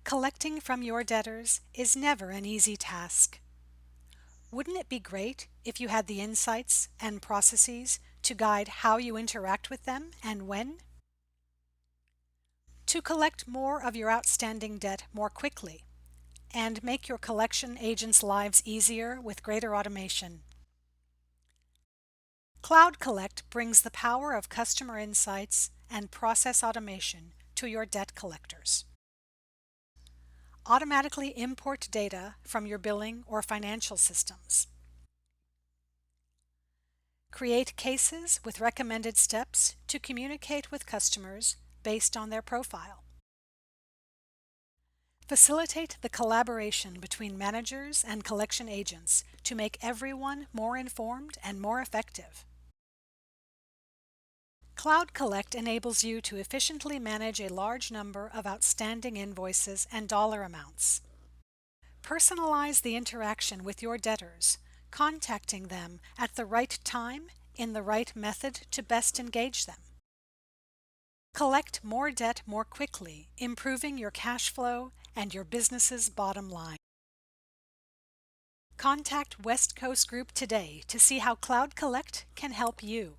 Collecting from your debtors is never an easy task. Wouldn't it be great if you had the insights and processes to guide how you interact with them and when? To collect more of your outstanding debt more quickly and make your collection agents' lives easier with greater automation. CloudCollect brings the power of customer insights and process automation to your debt collectors. Automatically import data from your billing or financial systems. Create cases with recommended steps to communicate with customers based on their profile. Facilitate the collaboration between managers and collection agents to make everyone more informed and more effective. CloudCollect enables you to efficiently manage a large number of outstanding invoices and dollar amounts. Personalize the interaction with your debtors, contacting them at the right time in the right method to best engage them. Collect more debt more quickly, improving your cash flow and your business's bottom line. Contact West Coast Group today to see how CloudCollect can help you.